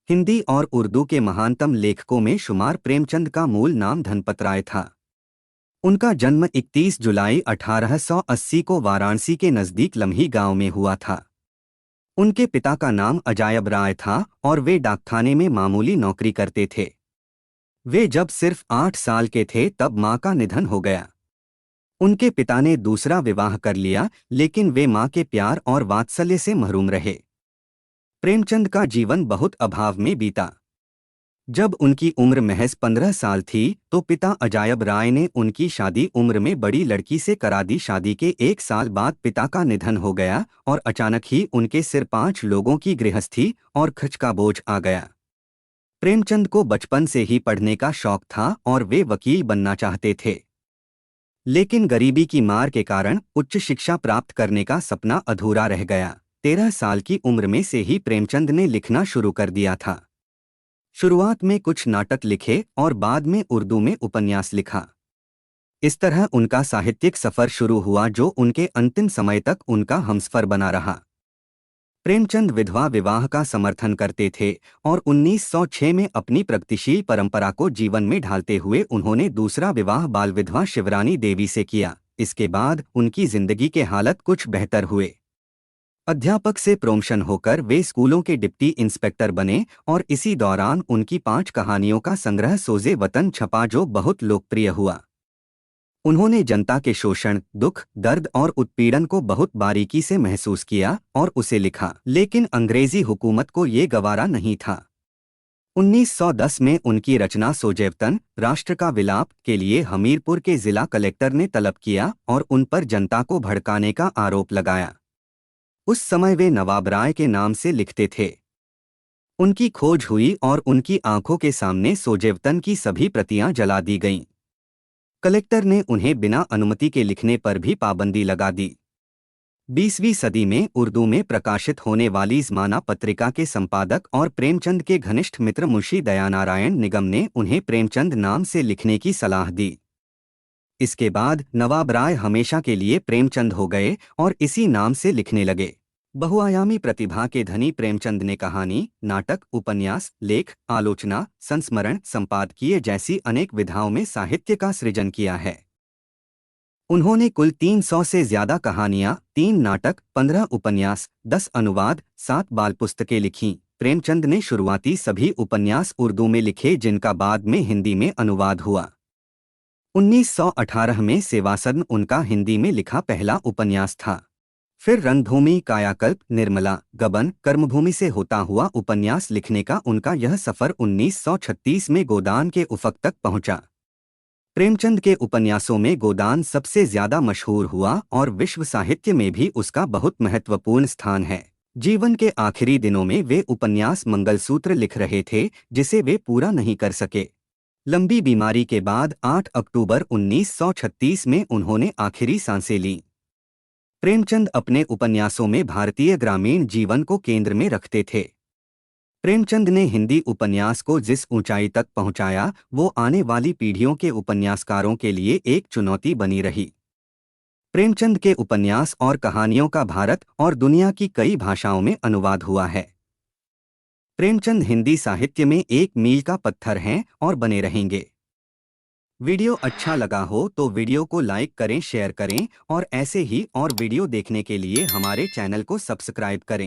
हिंदी और उर्दू के महानतम लेखकों में शुमार प्रेमचंद का मूल नाम धनपत राय था। उनका जन्म 31 जुलाई 1880 को वाराणसी के नज़दीक लम्ही गांव में हुआ था। उनके पिता का नाम अजायब राय था और वे डाकखाने में मामूली नौकरी करते थे। वे जब सिर्फ 8 साल के थे तब मां का निधन हो गया। उनके पिता ने दूसरा विवाह कर लिया, लेकिन वे मां के प्यार और वात्सल्य से महरूम रहे। प्रेमचंद का जीवन बहुत अभाव में बीता। जब उनकी उम्र महज 15 साल थी तो पिता अजायब राय ने उनकी शादी उम्र में बड़ी लड़की से करा दी। शादी के 1 साल बाद पिता का निधन हो गया और अचानक ही उनके सिर 5 लोगों की गृहस्थी और खर्च का बोझ आ गया। प्रेमचंद को बचपन से ही पढ़ने का शौक था और वे वकील बनना चाहते थे, लेकिन गरीबी की मार के कारण उच्च शिक्षा प्राप्त करने का सपना अधूरा रह गया। 13 साल की उम्र में से ही प्रेमचंद ने लिखना शुरू कर दिया था। शुरुआत में कुछ नाटक लिखे और बाद में उर्दू में उपन्यास लिखा। इस तरह उनका साहित्यिक सफर शुरू हुआ, जो उनके अंतिम समय तक उनका हमसफर बना रहा। प्रेमचंद विधवा विवाह का समर्थन करते थे और 1906 में अपनी प्रगतिशील परंपरा को जीवन में ढालते हुए उन्होंने दूसरा विवाह बाल विधवा शिवरानी देवी से किया। इसके बाद उनकी जिंदगी के हालत कुछ बेहतर हुए। अध्यापक से प्रोमोशन होकर वे स्कूलों के डिप्टी इंस्पेक्टर बने और इसी दौरान उनकी 5 कहानियों का संग्रह सोजे वतन छपा, जो बहुत लोकप्रिय हुआ। उन्होंने जनता के शोषण, दुख, दर्द और उत्पीड़न को बहुत बारीकी से महसूस किया और उसे लिखा, लेकिन अंग्रेजी हुकूमत को ये गवारा नहीं था। 1910 में उनकी रचना सोजेवतन, राष्ट्र का विलाप के लिए हमीरपुर के जिला कलेक्टर ने तलब किया और उन पर जनता को भड़काने का आरोप लगाया। उस समय वे नवाब राय के नाम से लिखते थे। उनकी खोज हुई और उनकी आंखों के सामने सोजेवतन की सभी प्रतियां जला दी गईं। कलेक्टर ने उन्हें बिना अनुमति के लिखने पर भी पाबंदी लगा दी। 20वीं सदी में उर्दू में प्रकाशित होने वाली ज़माना पत्रिका के संपादक और प्रेमचंद के घनिष्ठ मित्र मुंशी दयानारायण निगम ने उन्हें प्रेमचंद नाम से लिखने की सलाह दी। इसके बाद नवाब राय हमेशा के लिए प्रेमचंद हो गए और इसी नाम से लिखने लगे। बहुआयामी प्रतिभा के धनी प्रेमचंद ने कहानी, नाटक, उपन्यास, लेख, आलोचना, संस्मरण, संपादकीय जैसी अनेक विधाओं में साहित्य का सृजन किया है। उन्होंने कुल 300 से ज्यादा कहानियां, 3 नाटक, 15 उपन्यास, 10 अनुवाद, 7 बाल पुस्तकें लिखीं। प्रेमचंद ने शुरुआती सभी उपन्यास उर्दू में लिखे, जिनका बाद में हिंदी में अनुवाद हुआ। 1918 में सेवासदन उनका हिंदी में लिखा पहला उपन्यास था। फिर रंगभूमि, कायाकल्प, निर्मला, गबन, कर्मभूमि से होता हुआ उपन्यास लिखने का उनका यह सफर 1936 में गोदान के उफक तक पहुंचा। प्रेमचंद के उपन्यासों में गोदान सबसे ज्यादा मशहूर हुआ और विश्व साहित्य में भी उसका बहुत महत्वपूर्ण स्थान है। जीवन के आखिरी दिनों में वे उपन्यास मंगलसूत्र लिख रहे थे, जिसे वे पूरा नहीं कर सके। लंबी बीमारी के बाद 8 अक्टूबर 1936 में उन्होंने आखिरी सांसें लीं। प्रेमचंद अपने उपन्यासों में भारतीय ग्रामीण जीवन को केंद्र में रखते थे। प्रेमचंद ने हिंदी उपन्यास को जिस ऊंचाई तक पहुंचाया, वो आने वाली पीढ़ियों के उपन्यासकारों के लिए एक चुनौती बनी रही। प्रेमचंद के उपन्यास और कहानियों का भारत और दुनिया की कई भाषाओं में अनुवाद हुआ है। प्रेमचंद हिंदी साहित्य में एक मील का पत्थर हैं और बने रहेंगे। वीडियो अच्छा लगा हो तो वीडियो को लाइक करें, शेयर करें और ऐसे ही और वीडियो देखने के लिए हमारे चैनल को सब्सक्राइब करें।